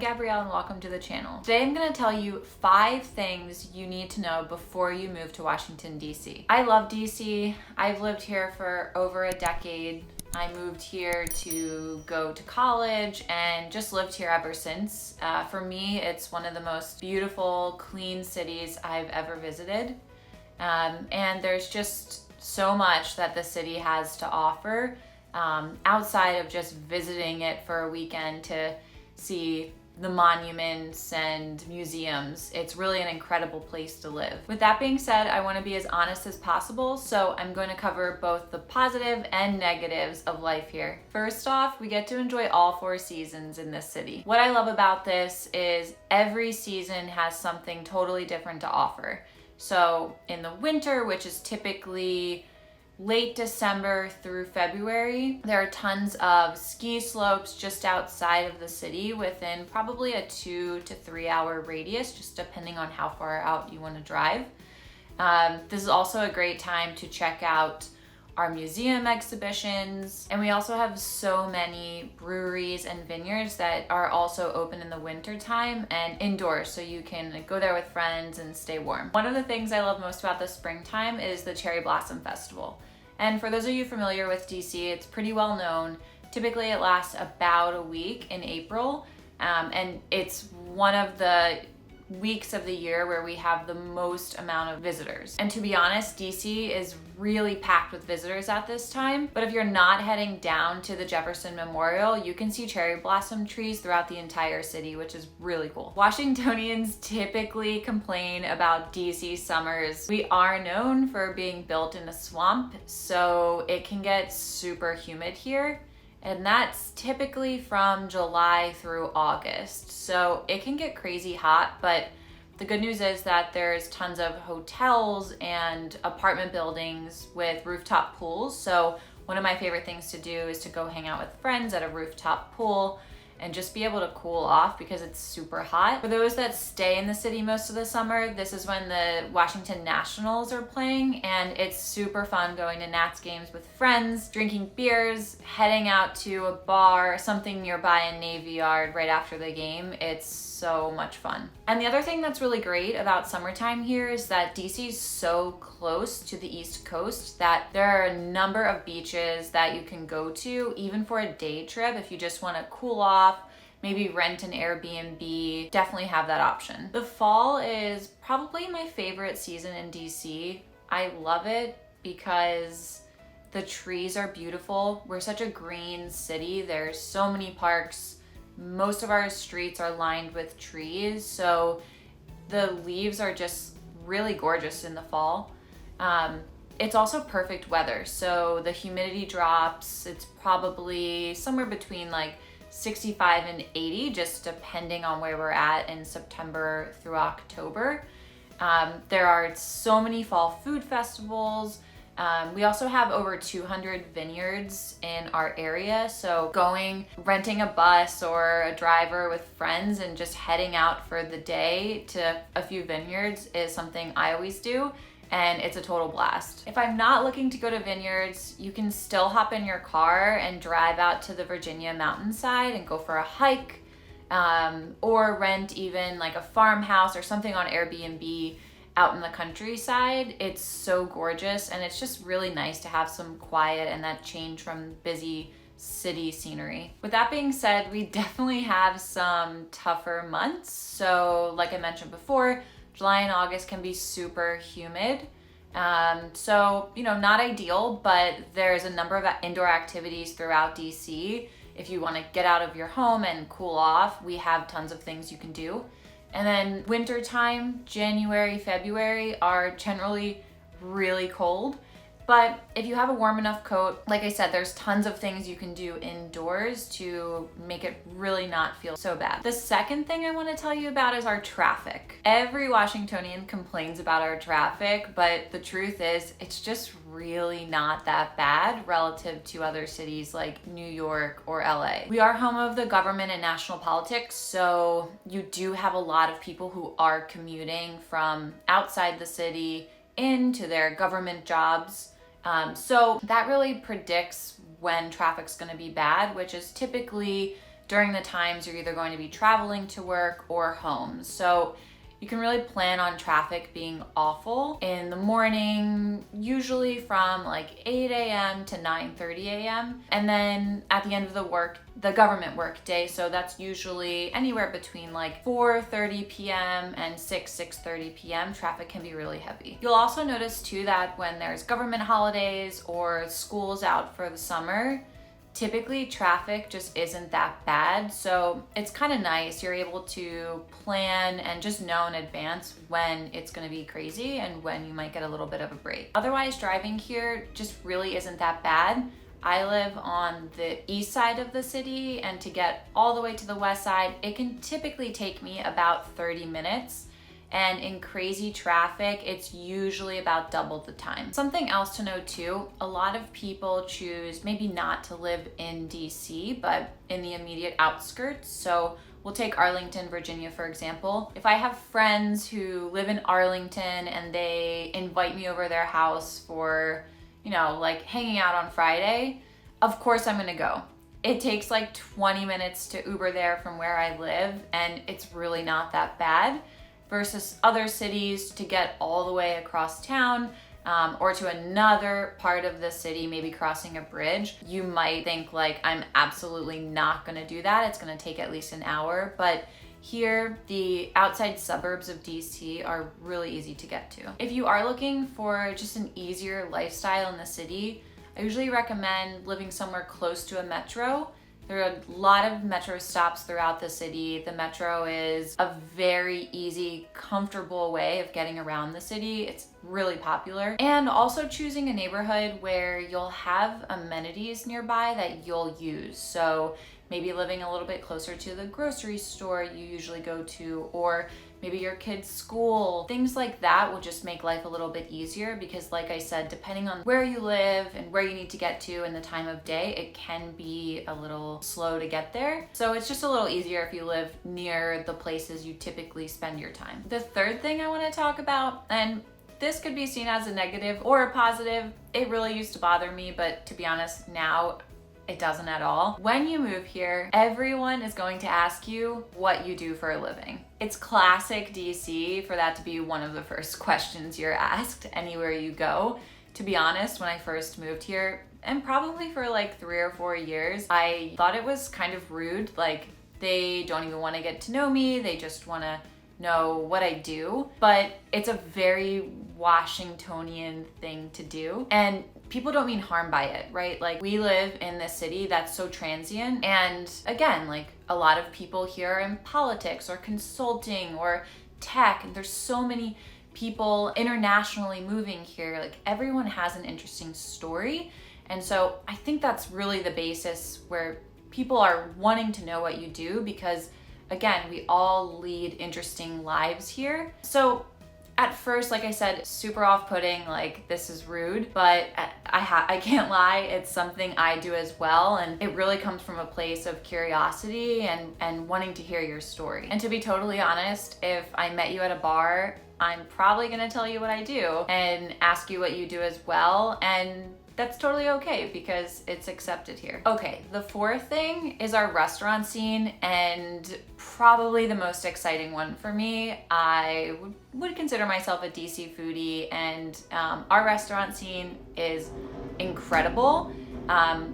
Gabrielle and welcome to the channel. Today I'm going to tell you 5 things you need to know before you move to Washington, D.C. I love D.C. I've lived here for over a decade. I moved here to go to college and just lived here ever since. For me, it's one of the most beautiful, clean cities I've ever visited. And there's just so much that the city has to offer outside of just visiting it for a weekend to see the monuments and museums. It's really an incredible place to live. With that being said, I want to be as honest as possible, so I'm going to cover both the positive and negatives of life here. First off, we get to enjoy all 4 seasons in this city. What I love about this is every season has something totally different to offer. So in the winter, which is typically late December through February, there are tons of ski slopes just outside of the city within probably a 2 to 3 hour radius, just depending on how far out you want to drive. This is also a great time to check out our museum exhibitions, and we also have so many breweries and vineyards that are also open in the winter time and indoors, so you can go there with friends and stay warm. One of the things I love most about the springtime is the Cherry Blossom Festival. And for those of you familiar with DC, it's pretty well known. Typically it lasts about a week in April, and it's one of the weeks of the year where we have the most amount of visitors. And to be honest, DC is really packed with visitors at this time. But if you're not heading down to the Jefferson Memorial, you can see cherry blossom trees throughout the entire city, which is really cool. Washingtonians typically complain about DC summers. We are known for being built in a swamp, so it can get super humid here. And that's typically from July through August. So it can get crazy hot, but the good news is that there's tons of hotels and apartment buildings with rooftop pools. So one of my favorite things to do is to go hang out with friends at a rooftop pool and just be able to cool off because it's super hot. For those that stay in the city most of the summer, this is when the Washington Nationals are playing, and it's super fun going to Nats games with friends, drinking beers, heading out to a bar, something nearby a Navy Yard right after the game. It's so much fun. And the other thing that's really great about summertime here is that DC is so close to the East Coast that there are a number of beaches that you can go to, even for a day trip if you just want to cool off, maybe rent an Airbnb, definitely have that option. The fall is probably my favorite season in DC. I love it because the trees are beautiful. We're such a green city. There's so many parks. Most of our streets are lined with trees, so the leaves are just really gorgeous in the fall. It's also perfect weather, so the humidity drops. It's probably somewhere between like 65 and 80, just depending on where we're at in September through October. There are so many fall food festivals. We also have over 200 vineyards in our area, so renting a bus or a driver with friends and just heading out for the day to a few vineyards is something I always do, and it's a total blast. If I'm not looking to go to vineyards, you can still hop in your car and drive out to the Virginia mountainside and go for a hike, or rent even like a farmhouse or something on Airbnb out in the countryside. It's so gorgeous, and it's just really nice to have some quiet and that change from busy city scenery. With that being said, we definitely have some tougher months. So like I mentioned before, July and August can be super humid. So, not ideal, but there's a number of indoor activities throughout DC. If you want to get out of your home and cool off, we have tons of things you can do. And then wintertime, January, February are generally really cold. But if you have a warm enough coat, like I said, there's tons of things you can do indoors to make it really not feel so bad. The second thing I want to tell you about is our traffic. Every Washingtonian complains about our traffic, but the truth is it's just really not that bad relative to other cities like New York or LA. We are home of the government and national politics, so you do have a lot of people who are commuting from outside the city into their government jobs. So that really predicts when traffic's going to be bad, which is typically during the times you're either going to be traveling to work or home. So you can really plan on traffic being awful in the morning, usually from like 8 a.m. to 9:30 a.m. And then at the end of the government work day, so that's usually anywhere between like 4:30 p.m. and 6:30 p.m. traffic can be really heavy. You'll also notice too that when there's government holidays or schools out for the summer, typically traffic just isn't that bad, so it's kind of nice. You're able to plan and just know in advance when it's going to be crazy and when you might get a little bit of a break. Otherwise, driving here just really isn't that bad. I live on the east side of the city, and to get all the way to the west side, it can typically take me about 30 minutes. And in crazy traffic, it's usually about double the time. Something else to know too, a lot of people choose maybe not to live in DC, but in the immediate outskirts. So we'll take Arlington, Virginia, for example. If I have friends who live in Arlington and they invite me over their house for, like hanging out on Friday, of course I'm gonna go. It takes like 20 minutes to Uber there from where I live, and it's really not that bad. Versus other cities, to get all the way across town or to another part of the city, maybe crossing a bridge, you might think like, I'm absolutely not gonna do that. It's gonna take at least an hour. But here, the outside suburbs of DC are really easy to get to. If you are looking for just an easier lifestyle in the city, I usually recommend living somewhere close to a metro. There are a lot of metro stops throughout the city. The metro is a very easy, comfortable way of getting around the city. It's really popular. And also choosing a neighborhood where you'll have amenities nearby that you'll use. So maybe living a little bit closer to the grocery store you usually go to, or maybe your kid's school. Things like that will just make life a little bit easier because, like I said, depending on where you live and where you need to get to and the time of day, it can be a little slow to get there. So it's just a little easier if you live near the places you typically spend your time. The third thing I want to talk about, and this could be seen as a negative or a positive, it really used to bother me, but to be honest, now it doesn't at all. When you move here, everyone is going to ask you what you do for a living. It's classic DC for that to be one of the first questions you're asked anywhere you go. To be honest, when I first moved here, and probably for like 3 or 4 years, I thought it was kind of rude. Like, they don't even want to get to know me. They just want to know what I do. But it's a very Washingtonian thing to do. And people don't mean harm by it, right? Like, we live in this city that's so transient. And again, like, a lot of people here are in politics or consulting or tech. And there's so many people internationally moving here. Like, everyone has an interesting story. And so I think that's really the basis where people are wanting to know what you do, because again, we all lead interesting lives here. So at first, like I said, super off-putting, like, this is rude, but I can't lie, it's something I do as well, and it really comes from a place of curiosity and wanting to hear your story. And to be totally honest, if I met you at a bar, I'm probably gonna tell you what I do and ask you what you do as well, and that's totally okay because it's accepted here. Okay, the fourth thing is our restaurant scene, and probably the most exciting one for me. I would consider myself a DC foodie, and our restaurant scene is incredible.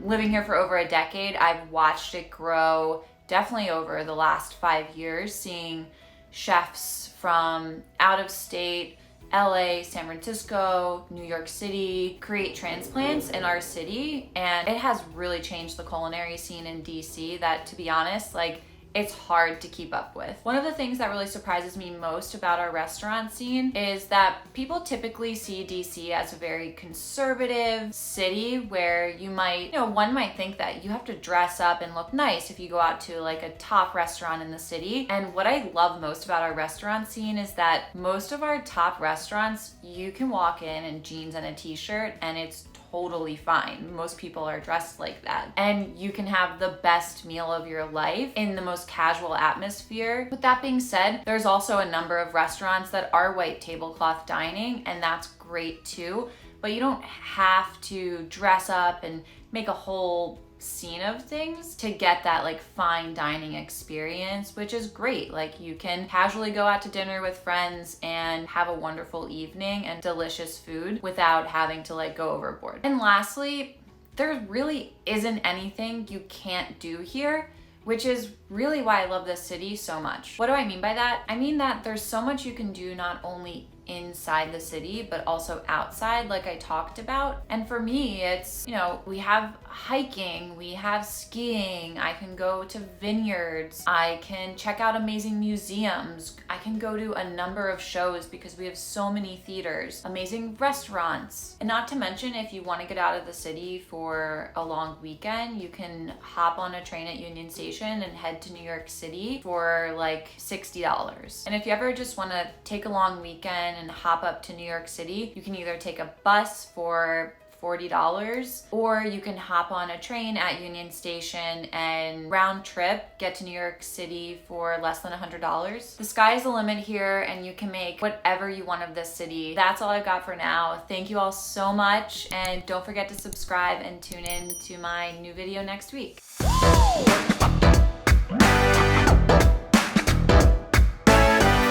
Living here for over a decade, I've watched it grow definitely over the last 5 years, seeing chefs from out of state, LA, San Francisco, New York City, create transplants in our city, and it has really changed the culinary scene in DC that, to be honest, like, it's hard to keep up with. One of the things that really surprises me most about our restaurant scene is that people typically see DC as a very conservative city where you might, one might think that you have to dress up and look nice if you go out to like a top restaurant in the city. And what I love most about our restaurant scene is that most of our top restaurants, you can walk in jeans and a t-shirt and it's totally fine. Most people are dressed like that. And you can have the best meal of your life in the most casual atmosphere. With that being said, there's also a number of restaurants that are white tablecloth dining, and that's great too. But you don't have to dress up and make a whole scene of things to get that like fine dining experience, which is great. Like you can casually go out to dinner with friends and have a wonderful evening and delicious food without having to like go overboard. And lastly, there really isn't anything you can't do here, which is really why I love this city so much. What do I mean by that? I mean that there's so much you can do not only inside the city, but also outside, like I talked about. And for me, it's, you know, we have hiking, we have skiing, I can go to vineyards, I can check out amazing museums, I can go to a number of shows because we have so many theaters, amazing restaurants. And not to mention, if you want to get out of the city for a long weekend, you can hop on a train at Union Station and head to New York City for like $60. And if you ever just want to take a long weekend and hop up to New York City, you can either take a bus for $40 or you can hop on a train at Union Station and round trip get to New York City for less than $100. The sky is the limit here and you can make whatever you want of this city. That's all I've got for now. Thank you all so much, and don't forget to subscribe and tune in to my new video next week.